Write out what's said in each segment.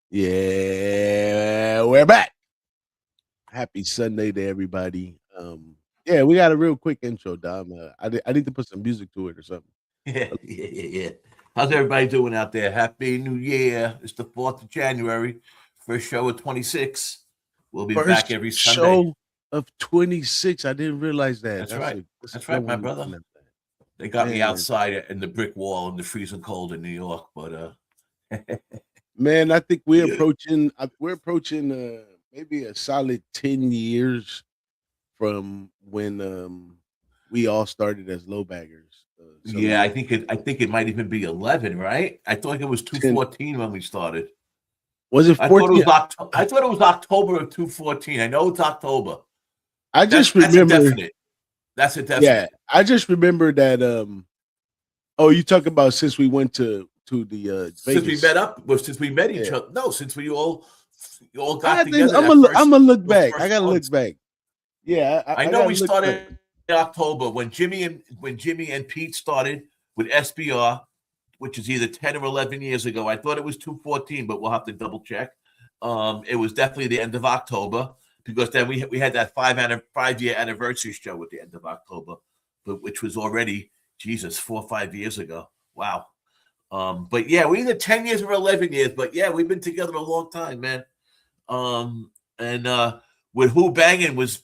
Yeah, we're back. Happy Sunday to everybody. Yeah, we got a real quick intro, Dom. I need to put some music to it or something. Yeah. How's everybody doing out there? Happy New Year. It's the 4th of January. First show of 26. We'll be back First every Sunday. show of 26. I didn't realize that. That's That's right. a that's a That's good right, my one brother. looking at that. They got me Man, outside in the brick wall in the freezing cold in New York, but man, I think we're approaching maybe a solid 10 years from when we all started as low baggers. Some yeah, years I think it might even be 11, right? I thought it was 10 214 when we started. was it I thought it 14? was October. I thought it was October of 214. I know it's October. I That's just that's a remember, definite. That's a yeah, definite. I just remember that oh, you talk about since we went to the Since we met Vegas. up, well, since we met each Yeah. other. No, since we all got I think together that I'm first gonna look those back. I first gotta look months. back. Yeah, I I know gotta we look back. started in October when Jimmy and Pete started with SBR, which is either 10 or 11 years ago. I thought it was 214, but we'll have to double check. It was definitely the end of October because then we had that 5-year anniversary show at the end of October, but which was already Jesus 4 or 5 years ago. Wow. But yeah, we either 10 years or 11 years, but yeah, we've been together a long time, man. And with Who-Bangin was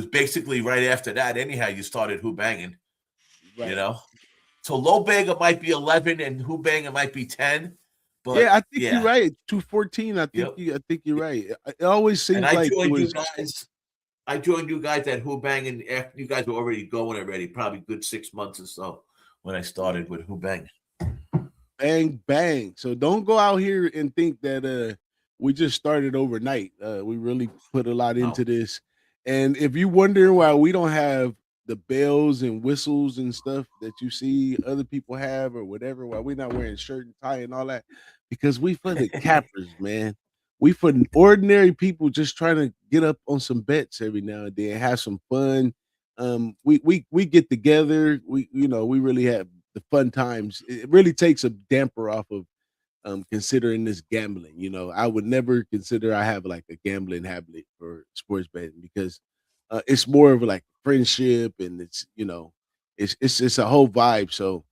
basically right after that. Anyhow, you started Who-Bangin, you Right. know. So Low Banger might be 11 and Who-Bangin might be 10, Yeah, but I think you're yeah, right. 214. yep. I think you're right. It always And seems I like it joined you was. guys. I joined you guys at Who-Bangin after you guys were already going already, probably good 6 months or so when I started with Who-Bangin. Bang bang. So don't go out here and think that we just started overnight. We really put a lot into No. this. And if you're wondering why we don't have the bells and whistles and stuff that you see other people have or whatever, why we're not wearing shirt and tie and all that, because we for the cappers, man. We for ordinary people just trying to get up on some bets every now and then, have some fun. We get together. We really have the fun times. It really takes a damper off of considering this gambling. I would never consider I have like a gambling habit for sports betting because it's more of like friendship and it's a whole vibe. So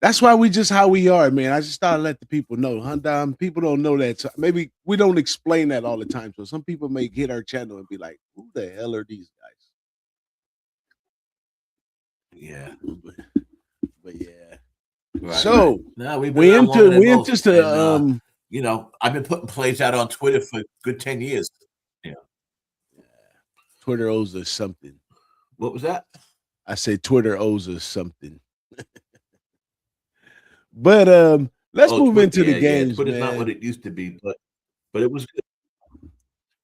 that's why we just how we are, man. I just thought I'd let the people know. Hundam, people don't know that. So maybe we don't explain that all the time. So some people may hit our channel and be like, "Who the hell are these Yeah. guys?" But yeah. Right. So No, we've been we around into longer than we most. into the And I've been putting plays out on Twitter for a good 10 years. Yeah. Twitter owes us something. What was that? I say Twitter owes us something. But let's Oh, move Twitter. into the Yeah. games, Twitter's not what man. it used to be, but it was good.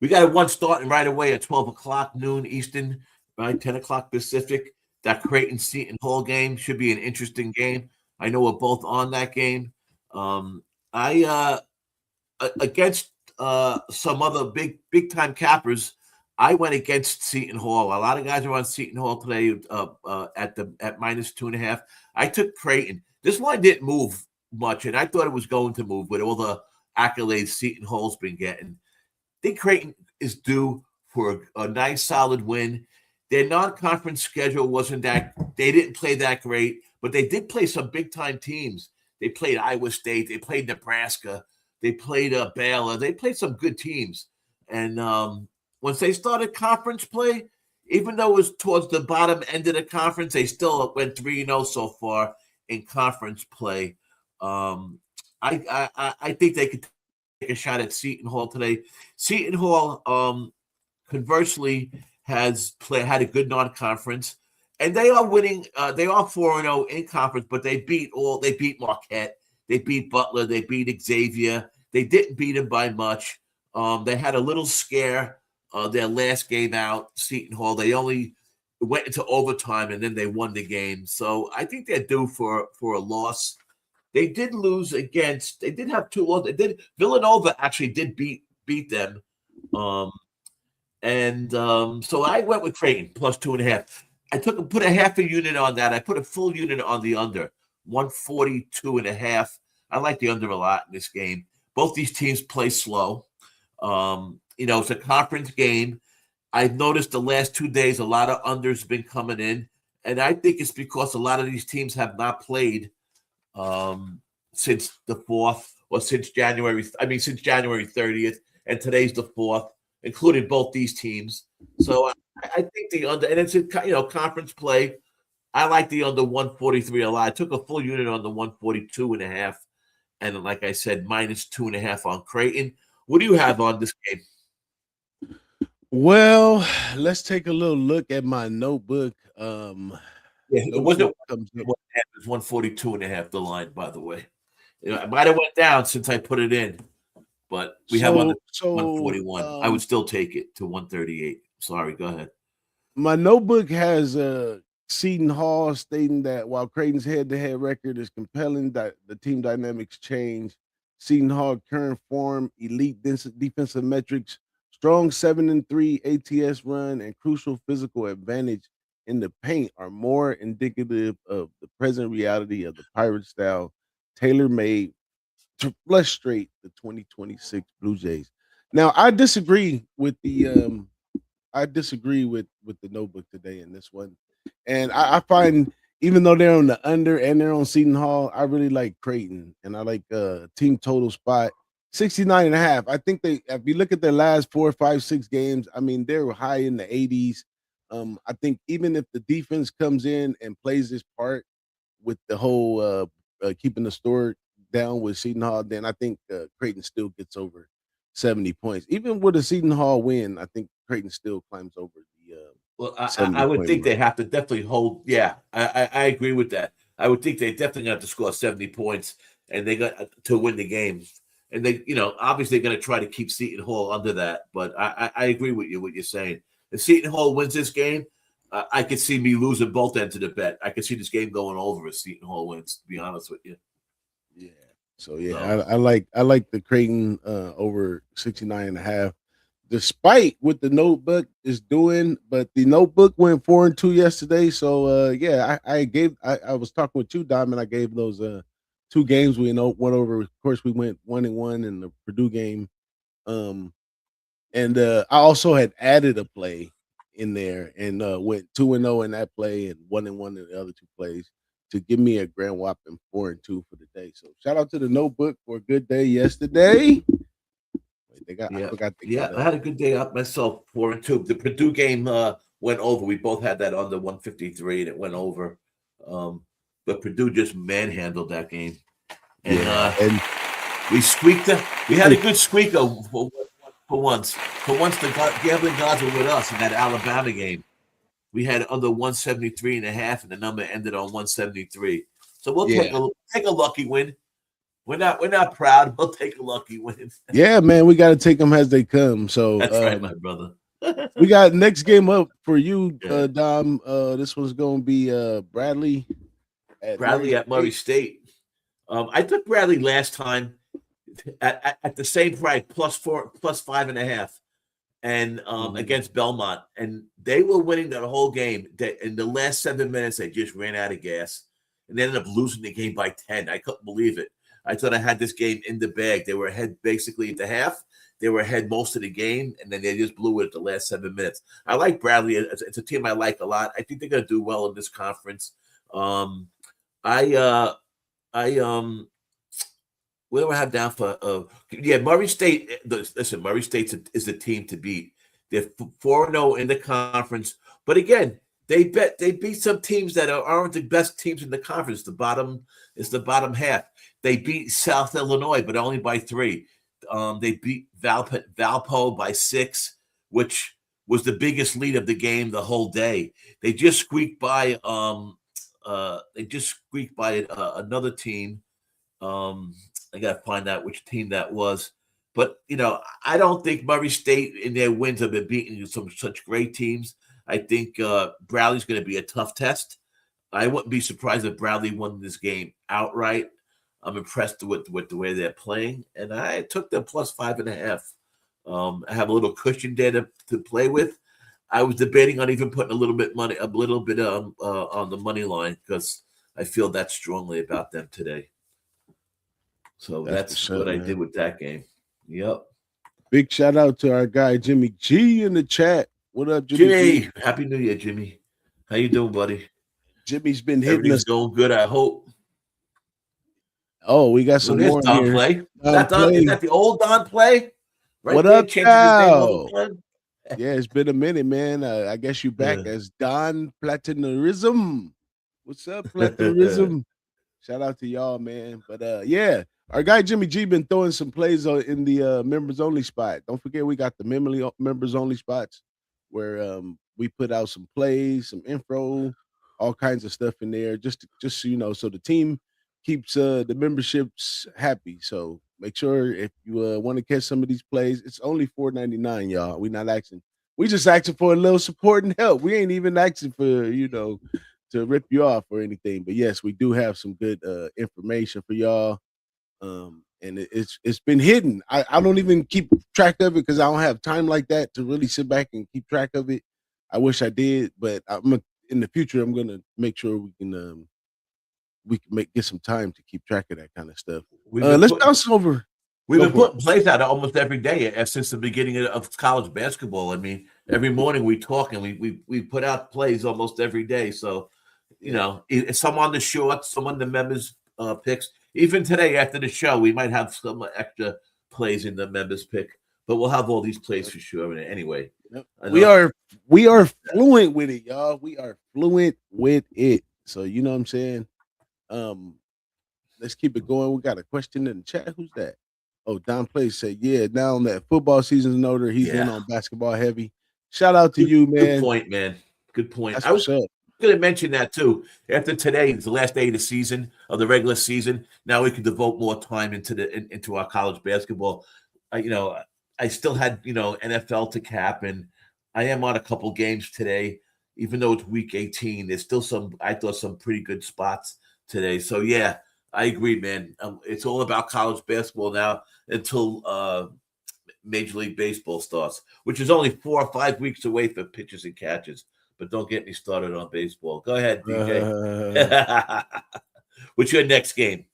We got one starting right away at 12 o'clock noon Eastern, right? 10 o'clock Pacific. That Creighton Seton Hall game should be an interesting game. I know we're both on that game. I against some other big time cappers. I went against Seton Hall. A lot of guys are on Seton Hall today at minus 2.5. I took Creighton. This line didn't move much, and I thought it was going to move with all the accolades Seton Hall's been getting. I think Creighton is due for a nice solid win. Their non-conference schedule wasn't that they didn't play that great, but they did play some big time teams. They played Iowa State, they played Nebraska, they played Baylor, they played some good teams. And once they started conference play, even though it was towards the bottom end of the conference, they still went 3-0 so far in conference play. I think they could take a shot at Seton Hall today. Seton Hall, conversely, had a good non-conference, and they are winning. They are 4-0 in conference, but they beat Marquette, they beat Butler, they beat Xavier. They didn't beat them by much. They had a little scare their last game out, Seton Hall. They only went into overtime and then they won the game. So I think they're due for a loss. They did lose against. They did have two losses. Villanova actually did beat them. Um, And so I went with Creighton plus 2.5. I put a half a unit on that. I put a full unit on the under 142.5. I like the under a lot in this game. Both these teams play slow. It's a conference game. I've noticed the last 2 days a lot of unders been coming in, and I think it's because a lot of these teams have not played since the 4th or since January. I mean, since January 30th, and today's the 4th, including both these teams. So I think the under, and it's conference play. I like the under 143 a lot. I took a full unit on the 142.5, and like I said, minus 2.5 on Creighton. What do you have on this game? Well, let's take a little look at my notebook. Yeah, it wasn't. Notebook comes up. It was 142.5. The line, by the way, it might have went down since I put it in, but we have on the 141. I would still take it to 138. Sorry, go ahead. My notebook has Seton Hall stating that while Creighton's head-to-head record is compelling, that the team dynamics change. Seton Hall current form, elite defensive metrics, strong 7-3 ATS run, and crucial physical advantage in the paint are more indicative of the present reality of the pirate style, tailor-made to frustrate the 2026 Blue Jays. Now, I disagree with the notebook today in this one. And I find even though they're on the under and they're on Seton Hall, I really like Creighton and I like team total spot 69.5. I think if you look at their last 4, 5, 6 games, I mean they're high in the 80s. I think even if the defense comes in and plays this part with the whole keeping the score down with Seton Hall, then I think Creighton still gets over 70 points. Even with a Seton Hall win, I think Creighton still climbs over the Well, 70 I would point think mark. they have to definitely hold. Yeah, I agree with that. I would think they definitely have to score 70 points, and they got to win the game. And they, obviously they're going to try to keep Seton Hall under that. But I agree with you what you're saying. If Seton Hall wins this game, I could see me losing both ends of the bet. I could see this game going over if Seton Hall wins. To be honest with you. Yeah. So yeah, So I like the Creighton over 69.5. Despite what the notebook is doing, but the notebook went 4-2 yesterday. So yeah, I was talking with you, Diamond. I gave those two games we went over. Of course, we went 1-1 in the Purdue game. Um and I also had added a play in there and went 2-0 in that play and 1-1 in the other two plays to give me a grand whopping 4-2 for the day. So shout out to the notebook for a good day yesterday. Wait, I yeah, forgot they yeah, got I had a good day up myself. 4-2. The Purdue game went over. We both had that under 153, and it went over. But Purdue just manhandled that game, and yeah, and we squeaked. We had a good squeaker for once. For once, the gambling gods were with us in that Alabama game. We had under 173.5, and the number ended on 173. So we'll take yeah. a lucky win. We're not proud. We'll take a lucky win. Yeah, man, we got to take them as they come. So That's right, my brother. we got next game up for you, Yeah. Dom. This one's gonna be Bradley at Murray Bradley at Murray State. State. I took Bradley last time at the same price, plus 5.5. And Mhm. against Belmont, and they were winning the whole game. In the last 7 minutes, they just ran out of gas, and they ended up losing the game by 10. I couldn't believe it. I thought I had this game in the bag. They were ahead basically at the half. They were ahead most of the game, and then they just blew it at the last 7 minutes. I like Bradley. It's a team I like a lot. I think they're going to do well in this conference. Um, I I what do I have down for? Murray State. Listen, Murray State is the team to beat. They're 4-0 in the conference, but again, they beat some teams that aren't the best teams in the conference. The bottom half. They beat South Illinois, but only by 3. They beat Valpo by 6, which was the biggest lead of the game the whole day. They just squeaked by. Another team. I got to find out which team that was. But, I don't think Murray State in their wins have been beating some such great teams. I think Bradley's going to be a tough test. I wouldn't be surprised if Bradley won this game outright. I'm impressed with the way they're playing. And I took them plus 5.5 I have a little cushion there to play with. I was debating on even putting a little bit on the money line because I feel that strongly about them today. So That's that's what's up, what I did man. with that game. Yep. Big shout out to our guy Jimmy G in the chat. What up, Jimmy G? Jimmy, happy New Year, Jimmy. How you doing, buddy? Jimmy's been hitting Everything's us. going good, I hope. Oh, we got Oh, some there's more in Don here. Play. Is Don that Don? Is Play. that the old Don Play? What Right there, up, changing his name all Cal? the time. Yeah, it's been a minute, man. I guess you back as Don Platinerism. What's up, Platinerism? Shout out to y'all, man. But yeah, our guy Jimmy G been throwing some plays in the members only spot. Don't forget we got the members only spots where we put out some plays, some info, all kinds of stuff in there, just so you know, so the team keeps the memberships happy. So make sure if you want to catch some of these plays, it's only $4.99, y'all. We not asking. We just asking for a little support and help. We ain't even asking for to rip you off or anything. But yes, we do have some good information for y'all. And it's been hidden. I don't even keep track of it because I don't have time like that to really sit back and keep track of it. I wish I did, but in the future I'm gonna make sure we can get some time to keep track of that kind of stuff. We've been Let's putting bounce over. we've Go been for it. putting plays out almost every day since the beginning of college basketball. I mean, every morning we talk and we put out plays almost every day. So Yeah. some on the shorts, some on the members picks. Even today after the show, we might have some extra plays in the members pick, but we'll have all these plays for sure. Anyway, Yep. We enough. are we are fluent with it, y'all. We are fluent with it. So you know what I'm saying? Um, let's keep it going. We got a question in the chat. Who's that? Oh, Don Place said, yeah, now that football season's over, he's in Yeah, on basketball heavy. Shout out to good, you, good man. point, man. Good point. That's I was what's up. going to mention that too. After today, it's the last day of the season of the regular season. Now we can devote more time into our college basketball. You know, I still had NFL to cap, and I am on a couple games today. Even though it's week 18, there's still I thought some pretty good spots today. So yeah, I agree, man. It's all about college basketball now until Major League Baseball starts, which is only 4 or 5 weeks away for pitches and catches. But don't get me started on baseball. Go ahead, DJ. Uh, What's your next game?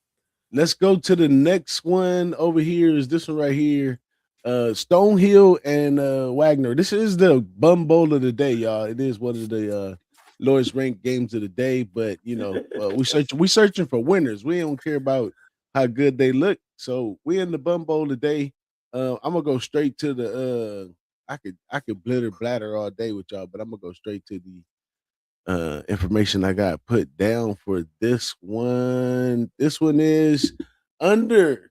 let's go to the next one over here. Is this one right here? Stonehill and Wagner. This is the bum bowl of the day, y'all. It is one of the lowest ranked games of the day, but we searching for winners. We don't care about how good they look. So we in the bum bowl today. I'm gonna go straight to the I could blitter bladder all day with y'all, but I'm gonna go straight to the information I got put down for this one. This one is under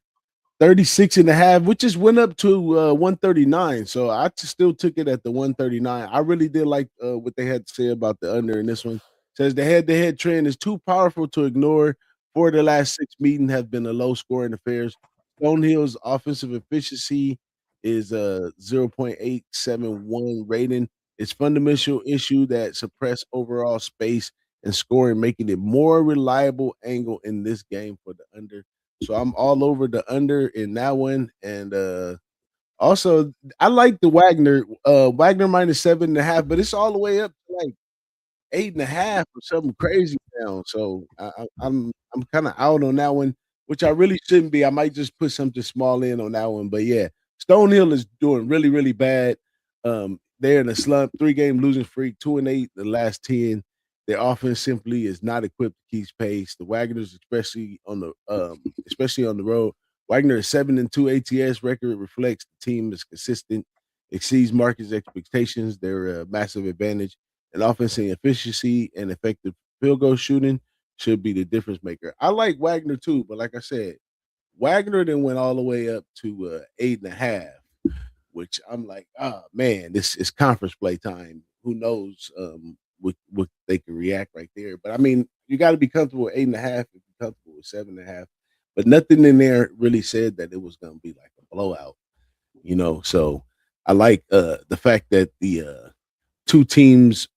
36 and a half, which just went up to 139. So I still took it at the 139. I really did like what they had to say about the under in this one. Says the head-to-head trend is too powerful to ignore. For the last six meetings have been a low scoring affairs. Stonehill's offensive efficiency is a 0.871 rating. Its fundamental issue that suppress overall space and scoring, making it more reliable angle in this game for the under. So I'm all over the under in that one. And also I like the Wagner minus 7.5, but it's all the way up to like 8.5 or something crazy now. So I'm kind of out on that one, which I really shouldn't be. I might just put something small in on that one. But yeah, Stonehill is doing really, really bad. They're in a slump, 3-game losing streak, 2-8 the last 10. Their offense simply is not equipped to keep pace. The Wagners, especially on the road, Wagner is 7-2 ATS record reflects the team is consistent, exceeds market's expectations. They're a massive advantage. And offensive efficiency and effective field goal shooting should be the difference maker. I like Wagner too, but like I said, Wagner then went all the way up to 8.5, which I'm like, oh man, this is conference play time. Who knows what they can react right there. But I mean, you got to be comfortable with 8.5 if you're comfortable with 7.5. But nothing in there really said that it was gonna be like a blowout, So I like the fact that the two teams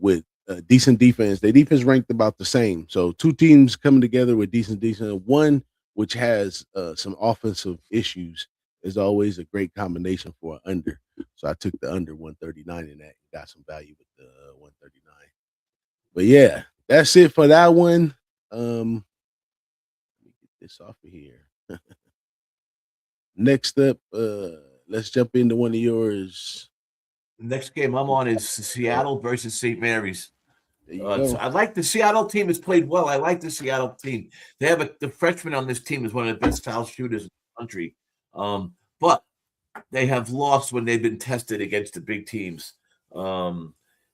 with decent defense. Their defense ranked about the same. So two teams coming together with decent defense. One which has some offensive issues is always a great combination for an under. So I took the under 139 in that and got some value with the 139. But yeah, that's it for that one. Let me get this off of here. Next up, let's jump into one of yours. Next game I'm on is Seattle versus St. Mary's. There you So go. I like the Seattle team has played well. I like the Seattle team. They have the freshman on this team is one of the best foul shooters in the country. But they have lost when they've been tested against the big teams.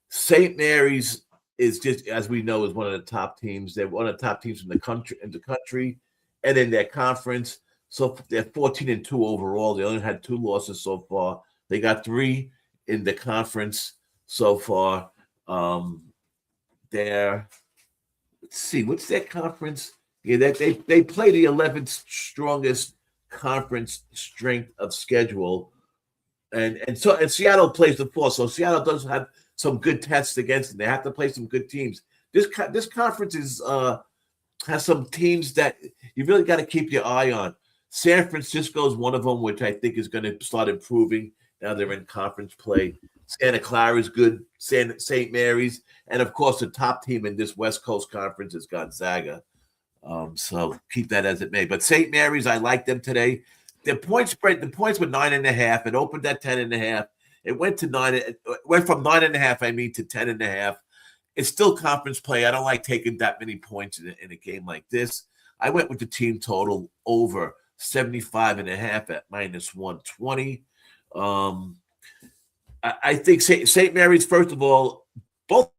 St. Mary's is just, as we know, is one of the top teams. They're one of the top teams in the country, and in their conference. So they're 14-2 overall. They only had 2 losses so far. They got 3 in the conference so far. Let's see, what's their conference? Yeah, they play the 11th strongest conference strength of schedule, and Seattle plays the 4th. So Seattle does have some good tests against them. They have to play some good teams. This conference has some teams that you really got to keep your eye on. San Francisco is one of them, which I think is going to start improving now they're in conference play. Santa Clara is good. St. Mary's, and of course, the top team in this West Coast Conference is Gonzaga. So keep that as it may. But St. Mary's, I like them today. The point spread, the points were 9.5. It opened at 10.5. It went to 9. It went from 9.5, to 10.5. It's still conference play. I don't like taking that many points in a game like this. I went with the team total over 75.5 at -120. I think St. Mary's, first of all, both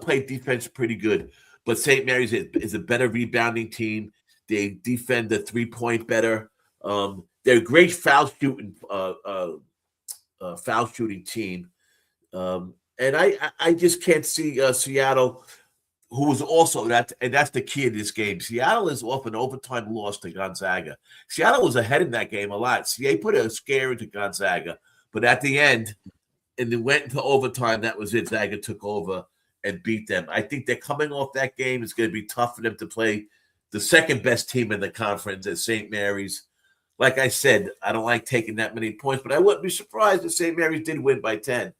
play defense pretty good, but St. Mary's is a better rebounding team. They defend the 3-point better. They're a great foul shooting team, and I just can't see Seattle, who is also and that's the key in this game. Seattle is off an overtime loss to Gonzaga. Seattle was ahead in that game a lot. They put a scare into Gonzaga, but at the end, and they went into overtime. That was it. Zaga took over and beat them. I think they're coming off that game. It's going to be tough for them to play the second best team in the conference at St. Mary's. Like I said, I don't like taking that many points, but I wouldn't be surprised if St. Mary's did win by 10.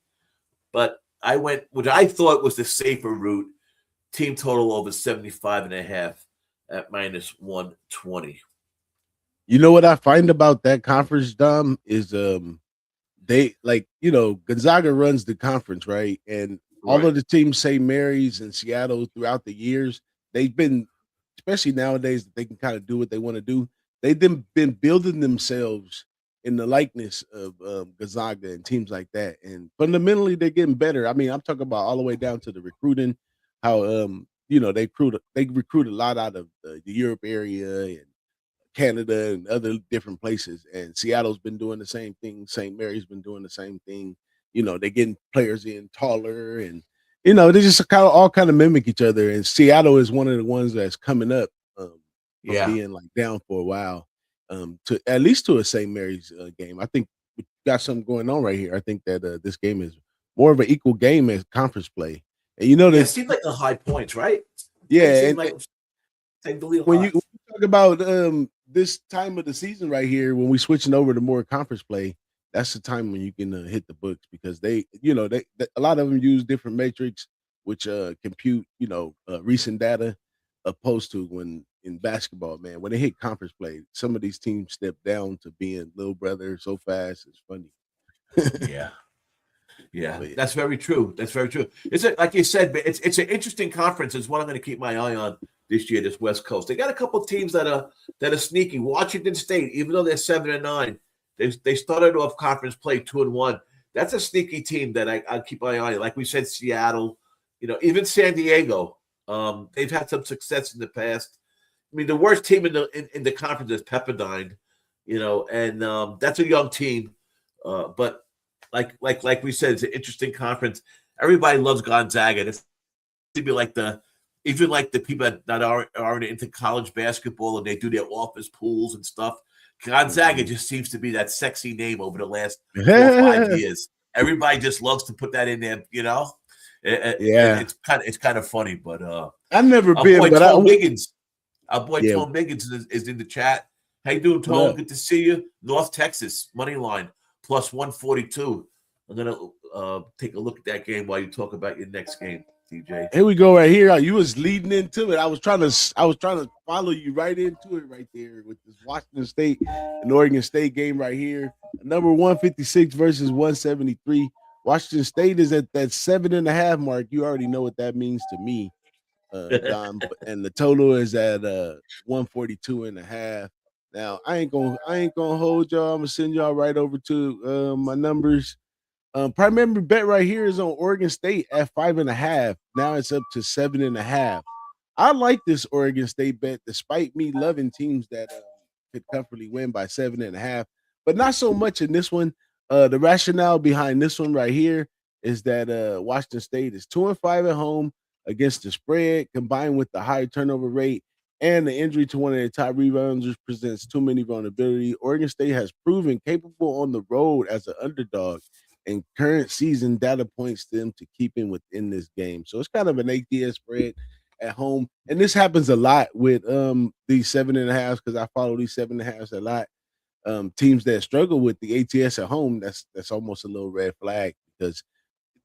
But I went, what I thought was the safer route, team total over 75.5 at -120. You know what I find about that conference, Dom, is they Gonzaga runs the conference, right? And all Right. of the teams, St. Mary's and Seattle, throughout the years, they've been, especially nowadays, that they can kind of do what they want to do. They've been building themselves in the likeness of Gonzaga and teams like that, and fundamentally, they're getting better. I mean, I'm talking about all the way down to the recruiting, how they recruit a lot out of the Europe area and Canada and other different places. And Seattle's been doing the same thing. St. Mary's been doing the same thing. They're getting players in taller, and they just all kind of mimic each other. And Seattle is one of the ones that's coming up from Yeah. being like down for a while, to at least to a St. Mary's game. I think we got something going on right here. I think that this game is more of an equal game as conference play. And Yeah, it this, seemed like the high points, right? yeah, It seemed and like they believe when high. you talk about this time of the season right here, when we switching over to more conference play, that's the time when you can hit the books, because they a lot of them use different metrics which compute recent data, opposed to when in basketball, man, when they hit conference play, some of these teams step down to being little brother so fast. It's funny. Yeah. Yeah, But that's very true. That's very true. Like you said, but it's an interesting conference. It's one I'm going to keep my eye on this year. This West Coast, they got a couple of teams that are sneaky. Washington State, even though they're 7-9, they started off conference play 2-1. That's a sneaky team that I keep my eye on. Like we said, Seattle, even San Diego. They've had some success in the past. I mean, the worst team in the conference is Pepperdine, and that's a young team, but. Like we said, it's an interesting conference. Everybody loves Gonzaga. It's to be like the people that are already into college basketball and they do their office pools and stuff. Gonzaga just seems to be that sexy name over the last 4 or 5 years. Everybody just loves to put that in there. Yeah, it's kind of funny. But I've never our been. boy But Tom Higgins, yeah, Tom Higgins is in the chat. How you doing, What Tone? up? Good to see you. North Texas money line plus 142. I'm gonna take a look at that game while you talk about your next game, DJ. Here we go right here. You was leading into it. I was trying to follow you right into it right there with this Washington State and Oregon State game right here. Number 156 versus 173. Washington State is at that 7.5 mark. You already know what that means to me, Don. And the total is at 142 and a half. Now I ain't gonna hold y'all. I'm gonna send y'all right over to my numbers. Primary bet right here is on Oregon State at 5.5. Now it's up to 7.5. I like this Oregon State bet, despite me loving teams that could comfortably win by 7.5, but not so much in this one. The rationale behind this one right here is that Washington State is 2-5 at home against the spread, combined with the high turnover rate and the injury to one of their top rebounders presents too many vulnerability. Oregon State has proven capable on the road as an underdog, and current season data points them to keeping within this game. So it's kind of an ATS spread at home. And this happens a lot with these 7.5 because I follow these 7.5 a lot. Teams that struggle with the ATS at home, that's almost a little red flag because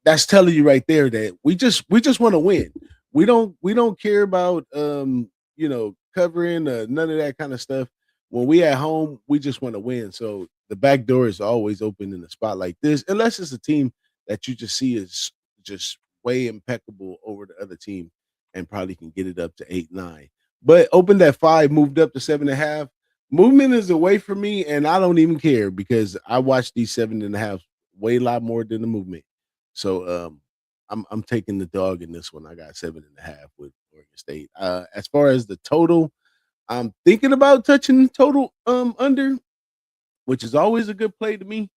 that's telling you right there that we just want to win. We don't care about covering none of that kind of stuff. When we at home, we just want to win. So the back door is always open in a spot like this, unless it's a team that you just see is just way impeccable over the other team and probably can get it up to 8, 9. But opened at 5, moved up to 7.5. Movement is away from me, and I don't even care because I watch these 7.5 way a lot more than the movement. So I'm taking the dog in this one. I got 7.5 with Oregon State. As far as the total, I'm thinking about touching the total under, which is always a good play to me.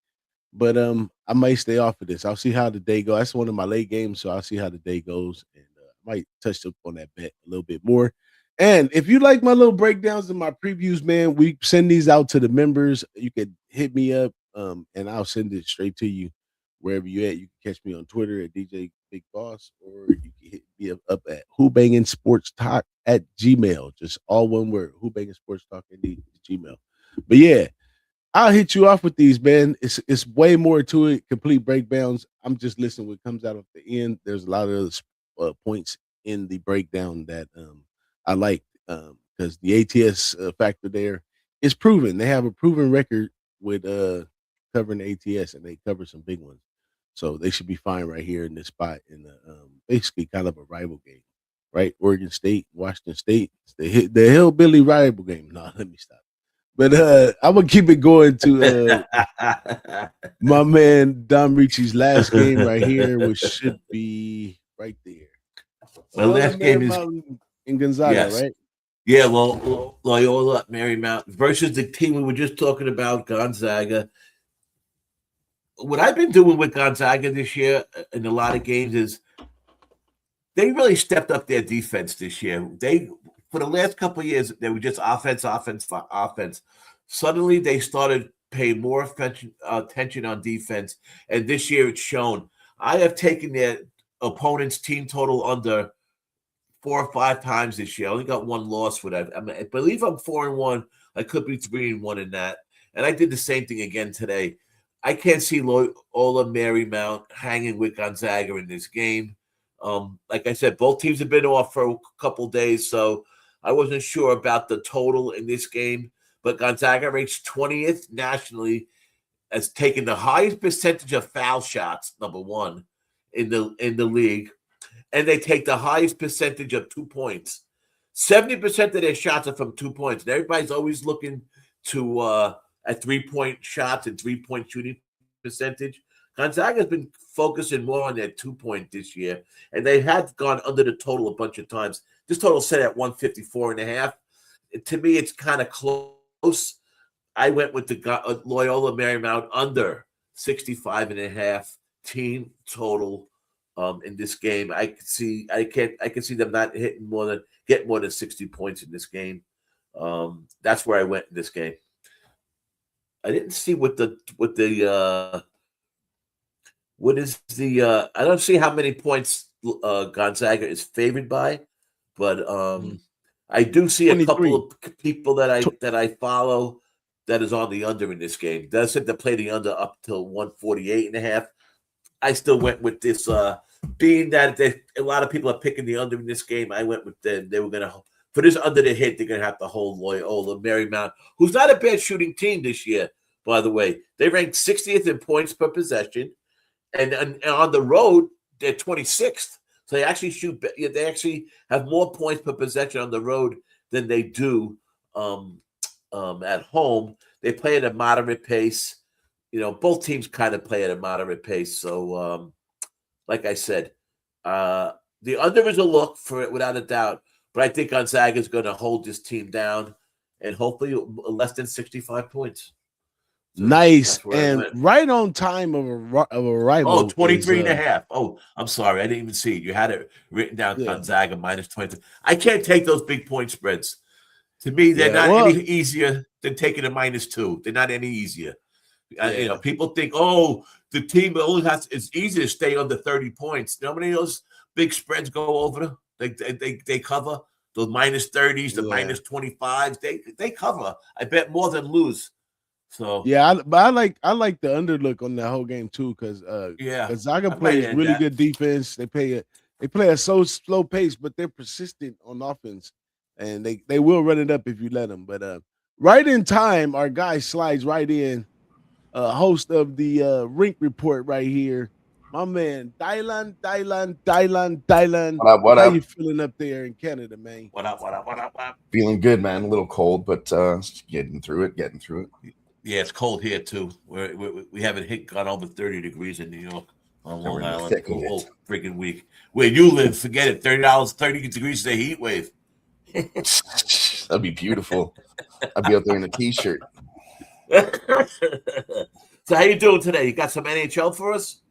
But I might stay off of this. I'll see how the day goes. That's one of my late games, so I'll see how the day goes, and I might touch up on that bet a little bit more. And if you like my little breakdowns and my previews, man, we send these out to the members. You could hit me up, and I'll send it straight to you wherever you at. You can catch me on Twitter at DJ Big Boss, or you can hit me up at Who-Bangin Sports Talk at Gmail. Just all one word, Who-Bangin Sports Talk at Gmail. But yeah, I'll hit you off with these, man. It's way more to it. Complete breakdowns. I'm just listening what comes out at the end. There's a lot of other points in the breakdown that I like because the ATS factor there is proven. They have a proven record with covering the ATS, and they cover some big ones. So they should be fine right here in this spot in the basically kind of a rival game, right? Oregon State, Washington State, it's the hillbilly rival game. No, let me stop. But I'm gonna keep it going to my man Dom Ricci's last game right here, which should be right there. My Loyola last game is Marymount in Gonzaga, yes. right? Yeah, Loyola Marymount versus the team we were just talking about, Gonzaga. What I've been doing with Gonzaga this year in a lot of games is they really stepped up their defense this year. They for the last couple of years they were just offense, offense, offense. Suddenly they started paying more attention on defense, and this year it's shown. I have taken their opponent's team total under 4 or 5 times this year. I only got one loss for that. I believe I'm 4-1. I could be 3-1 in that. And I did the same thing again today. I can't see Loyola Marymount hanging with Gonzaga in this game. Like I said, both teams have been off for a couple days, so I wasn't sure about the total in this game. But Gonzaga ranks 20th nationally as taking the highest percentage of foul shots, number one, in the league, and they take the highest percentage of 2 points. 70% of their shots are from 2 points. And everybody's always looking to at 3-point shots and 3-point shooting percentage. Gonzaga's been focusing more on their 2-point this year, and they have gone under the total a bunch of times. This total set at 154.5. To me, it's kind of close. I went with the Loyola Marymount under 65.5 team total in this game. I can see them not hitting getting more than 60 points in this game. That's where I went in this game. I didn't see what is the I don't see how many points Gonzaga is favored by, but I do see a couple 23. of people that I follow that is on the under in this game. Does said to play the under up till 148.5. I still went with this. Being that a lot of people are picking the under in this game, I went with them. They were going to, for this under to hit, they're going to have to hold Loyola Marymount, who's not a bad shooting team this year, by the way. They ranked 60th in points per possession, and on the road, they're 26th. So they actually they actually have more points per possession on the road than they do at home. They play at a moderate pace. Both teams kind of play at a moderate pace. So, like I said, the under is a look for it without a doubt. But I think Gonzaga is going to hold this team down and hopefully less than 65 points. So nice. And right on time of arrival. 23.5. Oh, I'm sorry. I didn't even see it. You had it written down, Gonzaga minus 23. I can't take those big point spreads. To me, they're not any easier than taking a -2. They're not any easier. People think, the team only it's easy to stay under 30 points. How many of those big spreads go over? They cover those -30s, the -25s. They cover. I bet more than lose. So but I like the underlook on that whole game too, because Gonzaga plays really good defense. They play a so slow pace, but they're persistent on offense, and they will run it up if you let them. But right in time, our guy slides right in. Host of the Rink Report right here, my man Dylan. What How up? you feeling up there in Canada, man? What up? Feeling good, man. A little cold, but getting through it. Yeah, it's cold here too. We haven't gone over 30 degrees in New York on Long Island the whole freaking week. Where you live, forget it. $30 degrees is a heat wave. That'd be beautiful. I'd be out there in a t-shirt. So how you doing today? You got some NHL for us?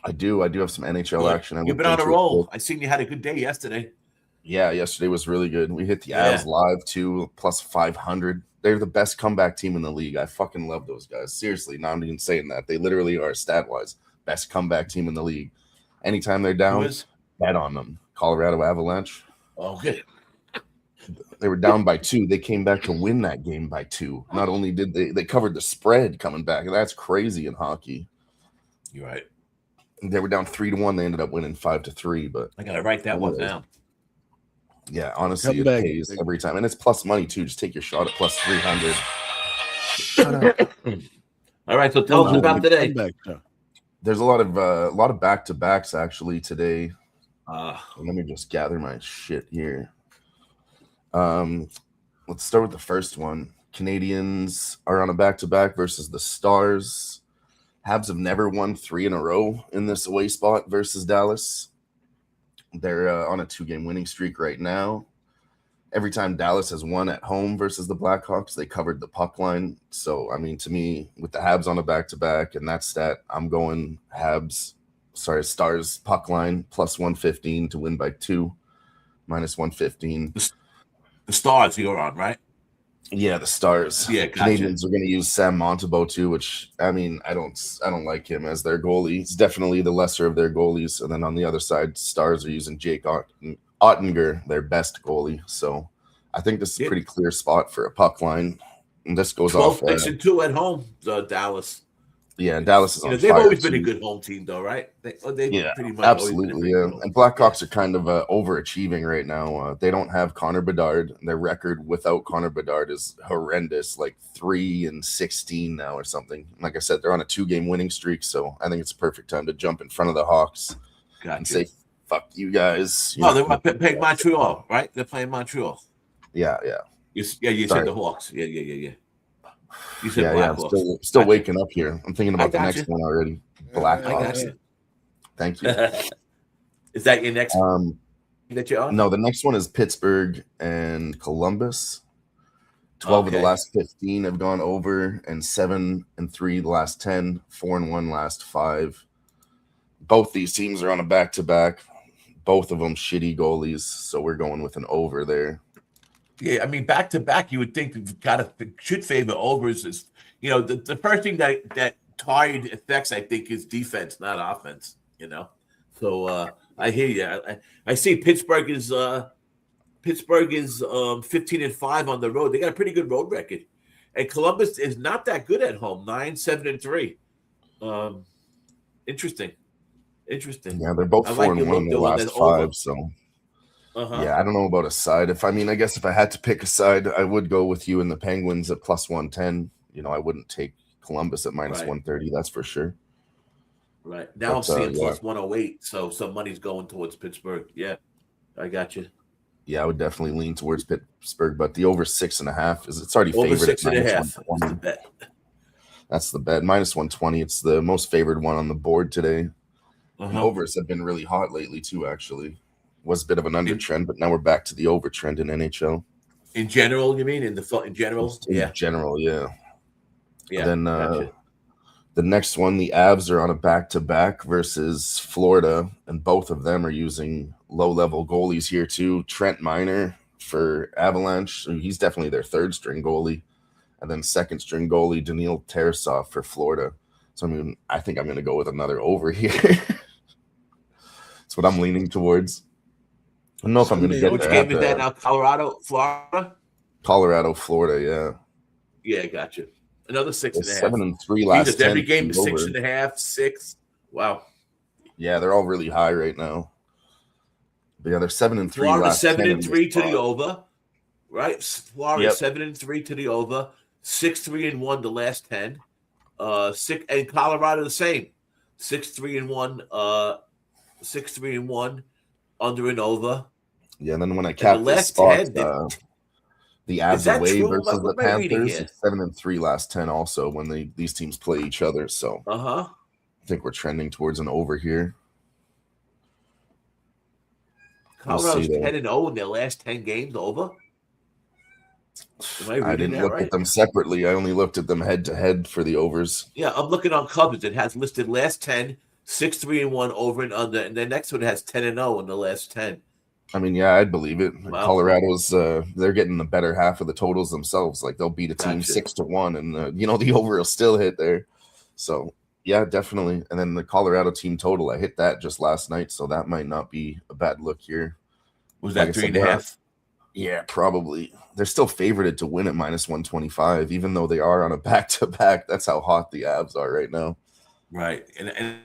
I do have some NHL action. You've been on a roll. I seen you had a good day yesterday. Yeah, yesterday was really good. We hit the Avs live too, plus 500. They're the best comeback team in the league. I fucking love those guys. Seriously, not even saying that. They literally are stat-wise best comeback team in the league. Anytime they're down, bet on them. Colorado Avalanche. Okay. They were down by 2. They came back to win that game by 2. Not only did they covered the spread coming back. That's crazy in hockey. You're right. They were down 3-1. They ended up winning 5-3. But I gotta write that one down. Yeah, honestly, it pays every time, and it's plus money too. Just take your shot at plus 300. All right, so tell us about today. There's a lot of back-to-backs actually today. Let me just gather my shit here. Let's start with the first one. Canadians are on a back-to-back versus the Stars. Habs have never won 3 in a row in this away spot versus Dallas. They're on a 2-game winning streak right now. Every time Dallas has won at home versus the Blackhawks, they covered the puck line. So, I mean, to me, with the Habs on a back-to-back and that stat, I'm going Stars puck line plus 115 to win by 2, minus 115. The Stars you're on, right? Yeah, the Stars. Yeah, gotcha. Canadians are going to use Sam Montembeault too, which I mean, I don't like him as their goalie. He's definitely the lesser of their goalies. And then on the other side, Stars are using Jake Ottinger, their best goalie. So I think this is a pretty clear spot for a puck line. And this goes 12, off. 6-2 at home, Dallas. Yeah, Dallas is on they've fire always too. been a good home team, though, right? Pretty much absolutely. Yeah, and Blackhawks are kind of overachieving right now. They don't have Connor Bedard. Their record without Connor Bedard is horrendous, like 3-16 now or something. Like I said, they're on a 2-game winning streak, so I think it's a perfect time to jump in front of the Hawks and say, "Fuck you guys." They're playing Montreal, right? They're playing Montreal. Yeah. You said the Hawks. Yeah. You said I'm still waking up here. I'm thinking about the next one already. Blackhawks. Thank you. Is that your next that you're on? No, the next one is Pittsburgh and Columbus. 12 of the last 15 have gone over, and 7-3 the last 10, 4-1 last 5. Both these teams are on a back-to-back. Both of them shitty goalies, so we're going with an over there. Yeah, I mean, back to back, you would think should favor overs. Is the first thing that Tide affects, I think, is defense, not offense. So I hear you. I see Pittsburgh is Pittsburgh is 15-5 on the road. They got a pretty good road record, and Columbus is not that good at home. 9-7-3. Interesting. Yeah, they're both I like your 4-1 look in their though on that last over. 5. So Uh-huh. yeah, I don't know about a side. I guess if I had to pick a side, I would go with you and the Penguins at plus 110. I wouldn't take Columbus at minus Right. 130. That's for sure. Right. Now I'm But seeing yeah, plus 108, so some money's going towards Pittsburgh. Yeah, I got you. yeah, I would definitely lean towards Pittsburgh. But the over 6.5 it's already Over favored at minus 6.5 is the 120. bet. That's the bet. Minus 120. It's the most favored one on the board today. And Uh-huh. overs have been really hot lately too. Actually, was a bit of an under trend, but now we're back to the over trend in NHL. In general, you mean in general? Just in Yeah. general, yeah. Yeah. Then Gotcha. the next one, the Avs are on a back-to-back versus Florida, and both of them are using low-level goalies here too. Trent Miner for Avalanche, so he's definitely their third-string goalie, and then second-string goalie Daniil Tarasov for Florida. So I think I'm going to go with another over here. That's what I'm leaning towards. I don't know if I'm going to get Which there. game is that now? Colorado, Florida? Colorado, Florida, yeah. Yeah, gotcha. Another 6.5. 7-3 last Jesus, 10. every game is over. 6.5, 6. Wow. Yeah, they're all really high right now. But yeah, they're 7-3 Florida last 10 in 7-3 this to the spot. over. Right? Florida Yep. 7-3 to the over. 6-3-1 the last 10. And Colorado the same. 6-3-1. 6-3-1 under and over. Yeah, and then when I cap this last spot, 10, the is Avs that away true? versus What the am I reading Panthers, here? it's 7-3 last 10 also when these teams play each other. So Uh-huh. I think we're trending towards an over here. Colorado's We'll 10-0 in their last 10 games over. Am I reading didn't that look right? at them separately. I only looked at them head-to-head for the overs. Yeah, I'm looking on covers. It has listed last 10, 6-3-1 over and under, and the next one has 10-0 in the last 10. I mean, yeah, I'd believe it. Wow. Colorado's they're getting the better half of the totals themselves. Like they'll beat a team Gotcha. 6-1, and the over will still hit there. So yeah, definitely. And then the Colorado team total, I hit that just last night, so that might not be a bad look here. Was that Like I said, 3.5? Yeah, probably. They're still favored to win at minus 125, even though they are on a back-to-back. That's how hot the Avs are right now. Right. And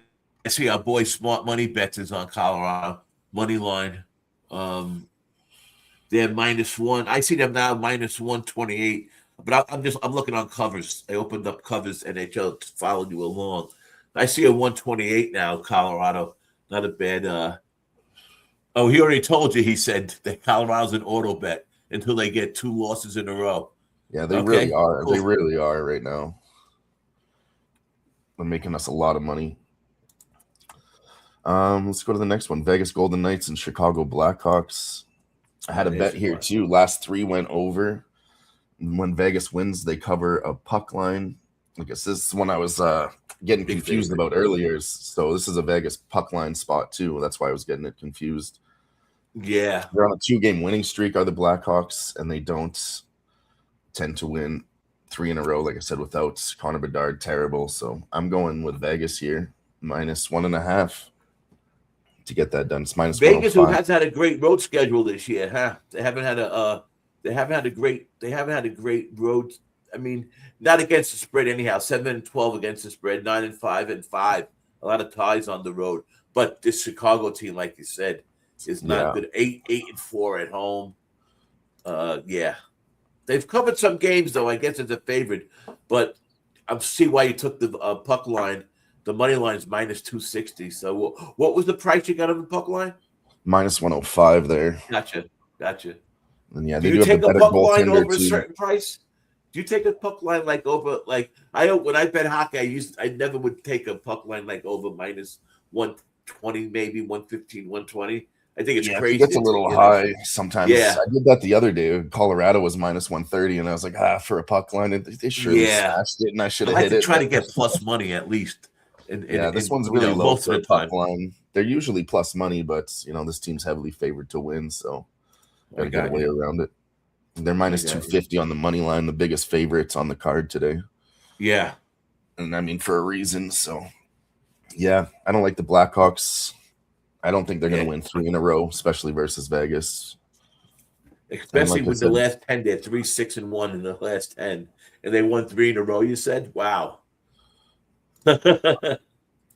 I see our boy Smart Money Bets is on Colorado. Money line. They're -1. I see them now -128. But I'm looking on covers. I opened up covers NHL to follow you along. I see a 128 now, Colorado. Not a bad oh, he already told you, he said that Colorado's an auto bet until they get 2 losses in a row. Yeah, they Okay, really are. cool. They really are right now. They're making us a lot of money. Let's go to the next one. Vegas Golden Knights and Chicago Blackhawks. I had a bet here too. Last 3 went over. When Vegas wins, they cover a puck line. I guess this is one I was getting Big confused favorite. about earlier. So this is a Vegas puck line spot too. That's why I was getting it confused. Yeah. They're on a 2-game winning streak, are the Blackhawks, and they don't tend to win 3 in a row, like I said, without Connor Bedard. Terrible. So I'm going with Vegas here, -1.5 to get that done. It's minus Vegas, who 105. has had a great road schedule this year, huh? They haven't had a great road. I mean, not against the spread anyhow. 7-12 against the spread, 9-5 and 5. A lot of ties on the road. But this Chicago team, like you said, is not good. 8-4 at home. Yeah. They've covered some games though. I guess it's a favorite. But I see why you took the puck line. The money line is -260. So what was the price you got on the puck line? -105 there. Gotcha. And yeah, Do they you do have take a a better puck line goaltender over a too. certain price? Do you take a puck line like over when I bet hockey, I never would take a puck line like over -120, maybe 115, 120. I think it's Yeah, crazy. it gets a little high sometimes. Yeah. I did that the other day. Colorado was -130, and I was like, for a puck line, they surely smashed it, and I should I have like hit to it. try to get plus money at least. This one's really low most for of a the puck time. line. They're usually plus money, but this team's heavily favored to win, so got to get a way around it. They're -250 on the money line, the biggest favorites on the card today. Yeah. And I mean, for a reason. So, yeah, I don't like the Blackhawks. I don't think they're going to win 3 in a row, especially versus Vegas. Especially like I with the said, last 10, they're 3-6-1 in the last 10, and they won 3 in a row. You said, "Wow."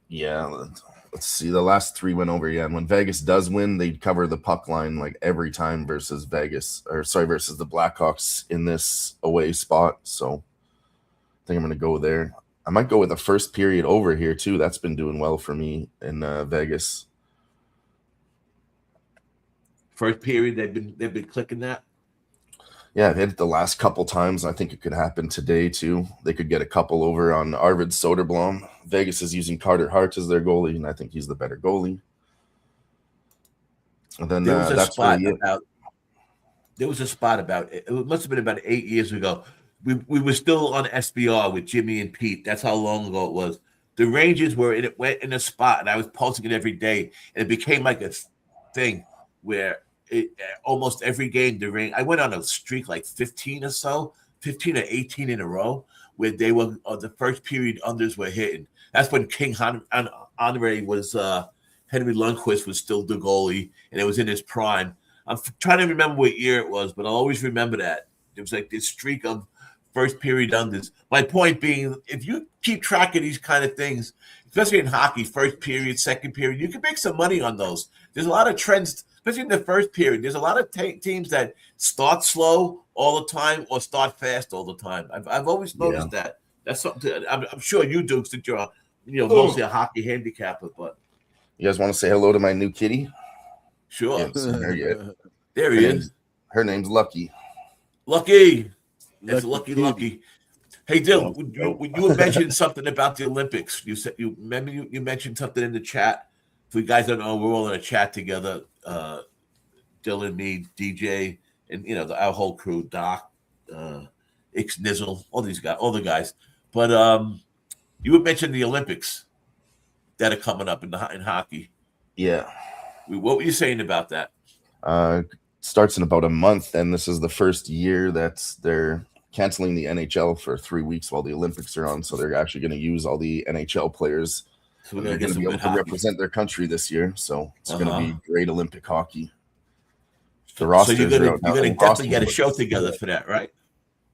yeah. Let's see. The last 3 went over. Yeah, and when Vegas does win, they cover the puck line like every time versus versus the Blackhawks in this away spot. So I think I'm gonna go there. I might go with the first period over here too. That's been doing well for me in Vegas. First period, they've been clicking that. Yeah, they hit it the last couple times. I think it could happen today too. They could get a couple over on Arvid Soderblom. Vegas is using Carter Hart as their goalie, and I think he's the better goalie. And then There was a that's spot really it. about. There was a spot about. It must have been about 8 years ago. We were still on SBR with Jimmy and Pete. That's how long ago it was. The Rangers were went in a spot, and I was posting it every day, and it became like a thing where almost every game I went on a streak like 15 or 18 in a row, where they were the first period unders were hitting. That's when King Andre was Henry Lundqvist was still the goalie, and it was in his prime. I'm trying to remember what year it was, but I'll always remember that. It was like this streak of first period unders. My point being, if you keep track of these kind of things, especially in hockey, first period, second period, you can make some money on those. There's a lot of trends, especially in the first period. There's a lot of teams that start slow all the time or start fast all the time. I've always noticed that. That's something I'm sure you do, since you're mostly a hockey handicapper. But you guys want to say hello to my new kitty? Sure. You haven't seen her yet. There he is. Her name's Lucky. Lucky. It's Lucky. Hey, Dylan, when you were mentioning something about the Olympics, you said you mentioned something in the chat. For you guys don't know, we're all in a chat together. Dylan, me, DJ, and our whole crew, Doc, Ix Nizzle, all the guys. But you would mention the Olympics that are coming up in hockey. Yeah. What were you saying about that? Starts in about a month, and this is the first year that they're canceling the NHL for 3 weeks while the Olympics are on. So they're actually going to use all the NHL players. So they're going to be able to represent their country this year. So it's going to be great Olympic hockey. The rosters you're going to definitely get a show together for that, right?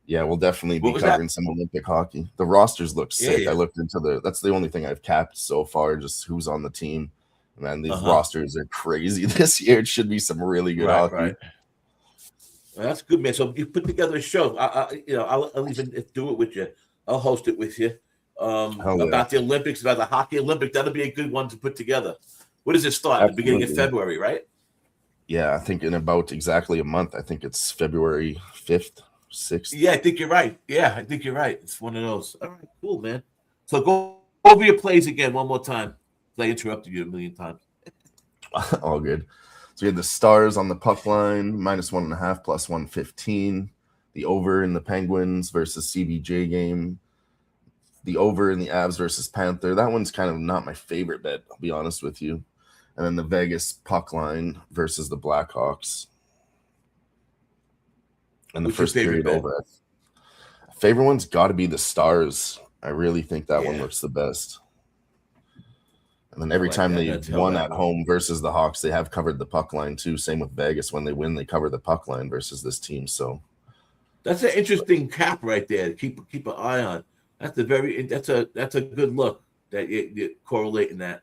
Yeah, we'll definitely be covering some Olympic hockey. The rosters look sick. Yeah. I looked into that's the only thing I've capped so far, just who's on the team. Man, these rosters are crazy this year. It should be some really good hockey. Right. Well, that's good, man. So you put together a show. I'll even do it with you. I'll host it with you. About the Olympics, about the hockey Olympic. That'll be a good one to put together. What does it start? At the beginning of February, right? Yeah, I think in about exactly a month. I think it's February 5th, 6th. Yeah, I think you're right. It's one of those. All right, cool, man. So go over your plays again one more time. I interrupted you a million times. All good. So we had the Stars on the puck line, -1.5, +115. The over in the Penguins versus CBJ game. The over in the Avs versus Panther. That one's kind of not my favorite bet, I'll be honest with you. And then the Vegas puck line versus the Blackhawks. And the first period over. Favorite one's got to be the Stars. I really think that one looks the best. And then every time they've won at home versus the Hawks, they have covered the puck line too. Same with Vegas. When they win, they cover the puck line versus this team. So that's an interesting cap right there to keep an eye on. That's a good look that you're correlating that.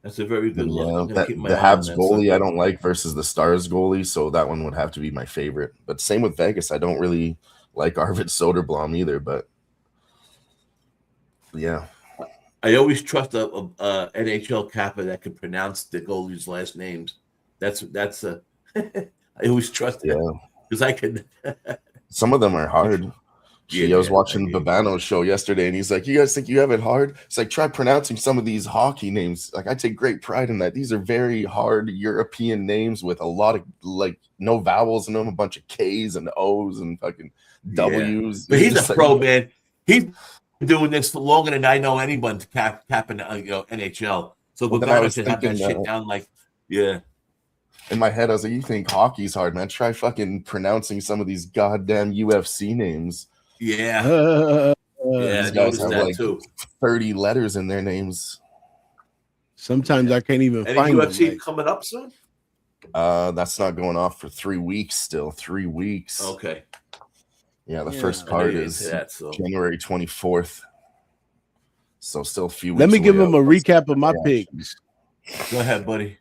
That's a very good look. The Habs goalie I don't like versus the Stars goalie, so that one would have to be my favorite. But same with Vegas. I don't really like Arvid Soderblom either, but yeah. I always trust a NHL capper that can pronounce the goalie's last names. That's I always trust it because I can. Some of them are hard. I was watching Babano's show yesterday, and he's like, "You guys think you have it hard?" It's like, try pronouncing some of these hockey names. Like, I take great pride in that. These are very hard European names with a lot of no vowels in them, a bunch of K's and O's and fucking W's. But he's a pro, man. He's doing this for longer than I know anyone to capping NHL. So Babano should have that shit down. In my head, I was like, "You think hockey's hard, man? Try fucking pronouncing some of these goddamn UFC names." Yeah. These guys have too. 30 letters in their names. Sometimes I can't even find UFC them. Coming up soon? That's not going off for 3 weeks still. 3 weeks. Okay. Yeah, the Yeah. first I know part you're is into that, so January 24th. So still a few weeks. Let me give away them a out. recap of my Action. picks. go ahead, buddy.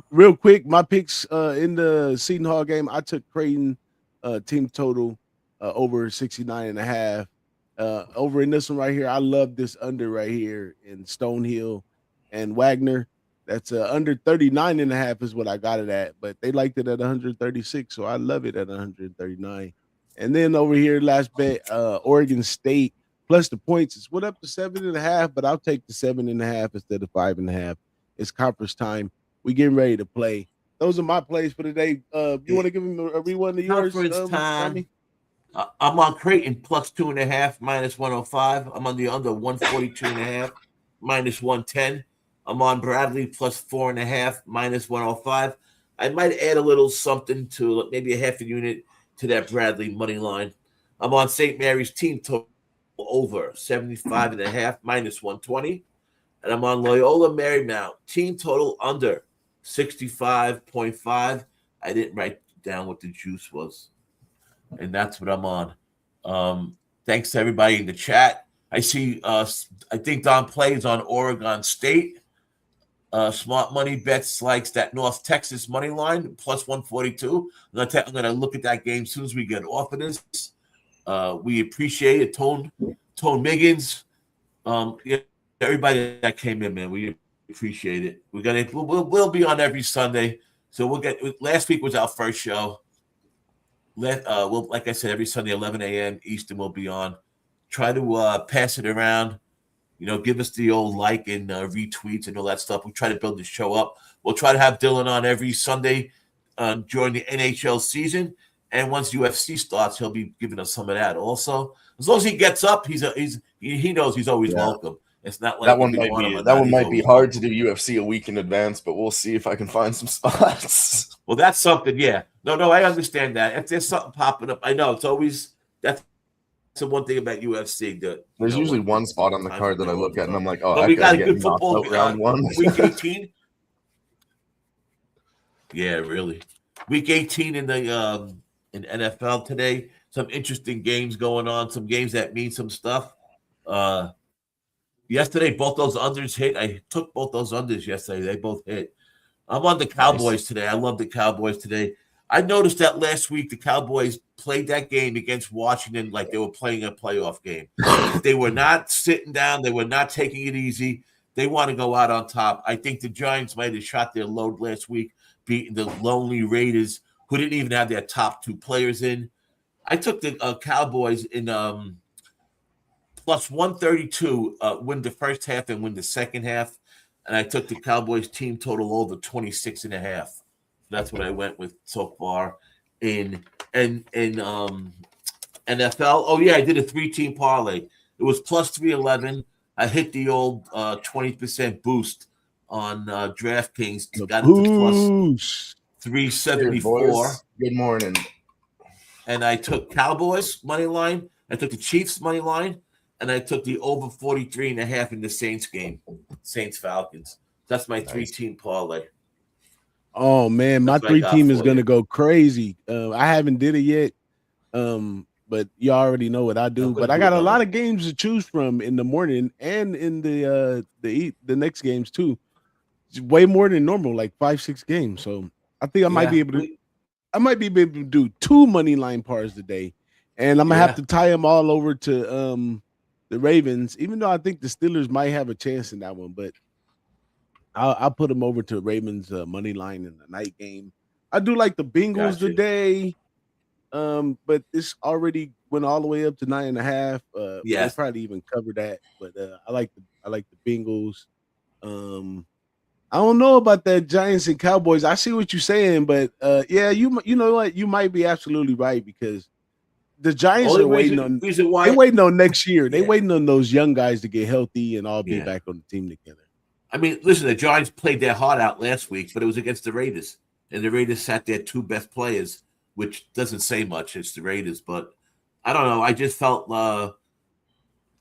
Real quick, my picks in the Seton Hall game, I took Creighton team total over 69.5. Over in this one right here, I love this under right here in Stonehill and Wagner. That's under 39.5 is what I got it at, but they liked it at 136, so I love it at 139. And then over here, last bet, Oregon State plus the points. It's went up to 7.5, but I'll take the 7.5 instead of 5.5. It's conference time. We getting ready to play. Those are my plays for today. You want to give them a rewind of yours, Conference time. Tommy? I'm on Creighton plus 2.5 minus 105. I'm on the under 142.5 minus 110. I'm on Bradley plus 4.5 minus 105. I might add a little something to maybe a half a unit to that Bradley money line. I'm on St. Mary's team total over 75.5 minus 120. And I'm on Loyola Marymount team total under 65.5. I didn't write down what the juice was. And that's what I'm on. Thanks to everybody in the chat. I see. I think Don plays on Oregon State. Smart Money Bets likes that North Texas money line plus 142. I'm gonna look at that game as soon as we get off of this. We appreciate it. Tone Miggins. Yeah, everybody that came in, man. We appreciate it. We'll be on every Sunday. So we'll get. Last week was our first show. We'll, like I said, every Sunday, 11 a.m. Eastern, we'll be on. Try to pass it around. Give us the old like and retweets and all that stuff. We try to build the show up. We'll try to have Dylan on every Sunday during the NHL season. And once UFC starts, he'll be giving us some of that also. As long as he gets up, he knows he's always welcome. It's not like that one might be hard to do UFC a week in advance, but we'll see if I can find some spots. Well, that's something, yeah. No, I understand that. If there's something popping up, I know it's always that's the one thing about UFC. There's usually one spot on the card that I look at and I'm like, oh, but we got a good knocked football out round one. Week 18. Yeah, really. Week 18 in the in NFL today. Some interesting games going on. Some games that mean some stuff. Yesterday, both those unders hit. I took both those unders yesterday. They both hit. I'm on the Cowboys today. I love the Cowboys today. I noticed that last week the Cowboys played that game against Washington like they were playing a playoff game. They were not sitting down. They were not taking it easy. They want to go out on top. I think the Giants might have shot their load last week, beating the lonely Raiders, who didn't even have their top two players in. I took the Cowboys in plus 132, win the first half and win the second half. And I took the Cowboys team total over 26.5. That's what I went with so far in NFL. Oh yeah, I did a 3-team parlay. It was plus 311. I hit the old 20% boost on DraftKings. Got it to plus 374. Good morning. And I took Cowboys money line. I took the Chiefs money line. And I took the over 43.5 in the Saints game. Saints Falcons. That's my 3-team parlay. Oh man, my 3-team is gonna go crazy. I haven't did it yet. But you already know what I do. But I got a lot of games to choose from in the morning and in the next games too. It's way more than normal, like 5-6 games. So I think I might be able to do 2 money line pars today. And I'm gonna have to tie them all over to the Ravens, even though I think the Steelers might have a chance in that one, but I'll put them over to Ravens money line in the night game. I do like the Bengals today, but this already went all the way up to 9.5. They probably even covered that, but I like the Bengals. I don't know about that Giants and Cowboys. I see what you're saying, but yeah, you know what? You might be absolutely right because the Giants are waiting on next year. They're waiting on those young guys to get healthy and all be back on the team together. I mean, listen, the Giants played their heart out last week, but it was against the Raiders. And the Raiders sat their 2 best players, which doesn't say much. It's the Raiders. But I don't know. I just felt I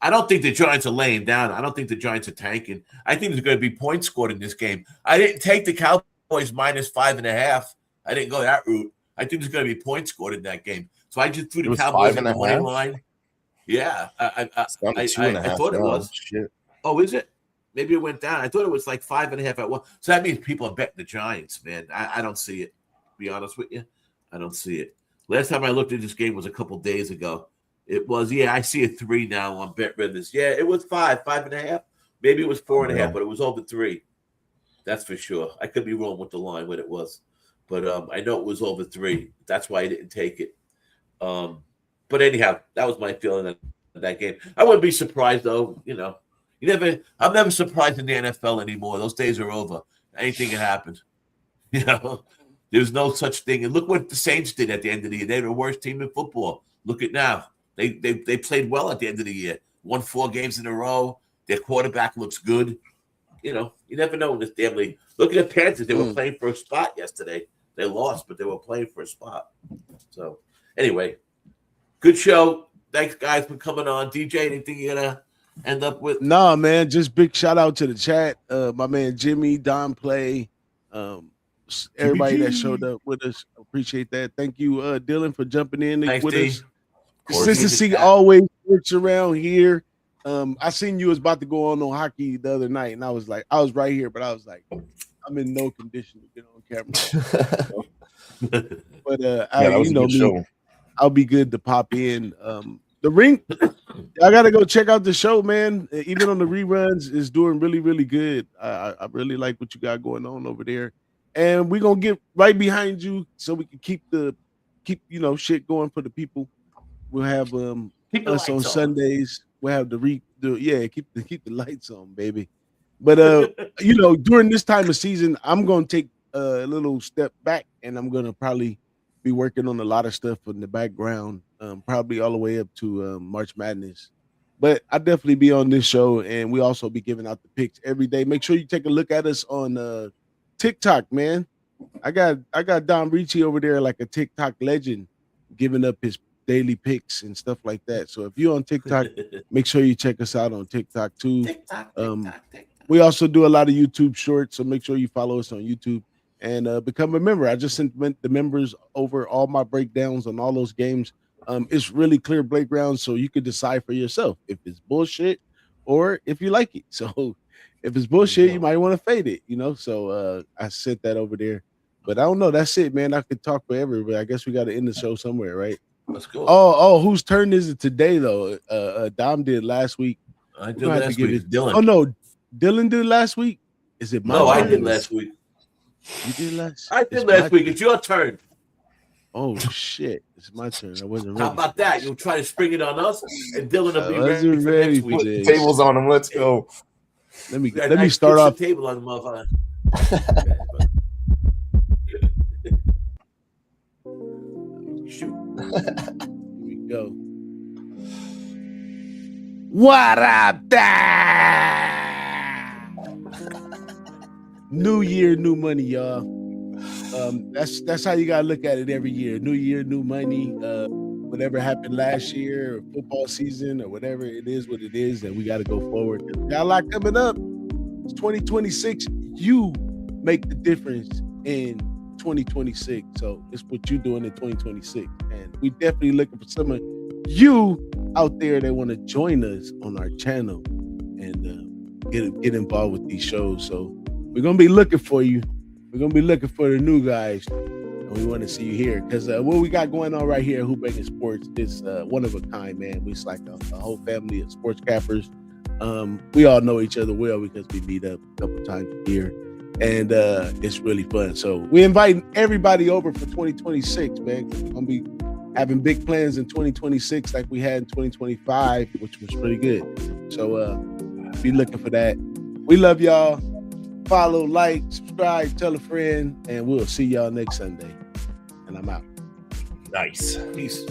don't think the Giants are laying down. I don't think the Giants are tanking. I think there's going to be points scored in this game. I didn't take the Cowboys Cowboys minus 5.5. I didn't go that route. I think there's going to be points scored in that game. So I just threw It the was Cowboys in the 5.5? money line. Yeah, It's down to 2.5 I thought it now. was. Shit. Oh, is it? Maybe it went down. I thought it was like 5.5 at one. So that means people are betting the Giants, man. I don't see it. To be honest with you, I don't see it. Last time I looked at this game was a couple days ago. It was, I see a 3 now on Bet Rivers. Yeah, it was 5.5. Maybe it was 4.5, but it was over 3. That's for sure. I could be wrong with the line when it was, but I know it was over 3. That's why I didn't take it. But anyhow, that was my feeling of that game. I wouldn't be surprised though. I'm never surprised in the NFL anymore. Those days are over. Anything can happen. There's no such thing. And look what the Saints did at the end of the year. They're the worst team in football. Look at now. They played well at the end of the year. Won 4 games in a row. Their quarterback looks good. You never know in this damn league. Look at the Panthers. They were playing for a spot yesterday. They lost, but they were playing for a spot. So, anyway, good show. Thanks, guys, for coming on. DJ, anything you're going to end up with? Nah, man, just big shout out to the chat. My man Jimmy, Don Play, everybody that showed up with us. Appreciate that. Thank you, Dylan, for jumping in with us. Consistency always works around here. I seen you was about to go on hockey the other night, and I was right here, but I was like, I'm in no condition to get on camera. But that was a good show. I'll be good to pop in. The ring, I gotta go check out the show, man. Even on the reruns, is doing really, really good. I really like what you got going on over there, and we're gonna get right behind you so we can keep shit going for the people. We'll have us on Sundays. We'll have keep the lights on, baby. But during this time of season, I'm gonna take a little step back, and I'm gonna probably be working on a lot of stuff in the background, probably all the way up to March Madness. But I definitely be on this show, and we also be giving out the picks every day. Make sure you take a look at us on TikTok, man. I got Don Ricci over there like a TikTok legend, giving up his daily picks and stuff like that. So if you're on TikTok, make sure you check us out on TikTok too. We also do a lot of YouTube shorts, so make sure you follow us on YouTube and become a member. I just sent the members over all my breakdowns on all those games. It's really clear breakdown, so you can decide for yourself if it's bullshit or if you like it. So if it's bullshit, you might want to fade it, So I sent that over there. But I don't know. That's it, man. I could talk forever, but I guess we got to end the show somewhere, right? Let's go. Oh, whose turn is it today, though? Dom did last week. I did last week. Dylan. Oh, no. Dylan did last week? Is it my No, turn? I did last week. You did last? I did last week. It's your turn. Oh, shit. It's my turn. I wasn't ready. How about that? You'll try to spring it on us, and Dylan will be ready for next week. Put the tables on him. Let's go. Let me start off. The table on the motherfucker. Shoot. Here we go. What up, there? New year, new money, y'all. That's how you gotta look at it every year. New year, new money. Whatever happened last year, or football season, or whatever it is, what it is, and we got to go forward. We got a lot coming up. It's 2026. You make the difference in 2026. So it's what you're doing in 2026, and we definitely looking for some of you out there that want to join us on our channel and get involved with these shows. So we're gonna be looking for you. We're gonna be looking for the new guys, and we want to see you here because what we got going on right here at Who-Bangin Sports is one of a kind, man. We're like a whole family of sports cappers. We all know each other well because we meet up a couple times a year, and it's really fun. So we inviting everybody over for 2026, man. We're gonna be having big plans in 2026 like we had in 2025, which was pretty good. So be looking for that. We love y'all. Follow, like, subscribe, tell a friend, and we'll see y'all next Sunday. And I'm out. Nice. Peace.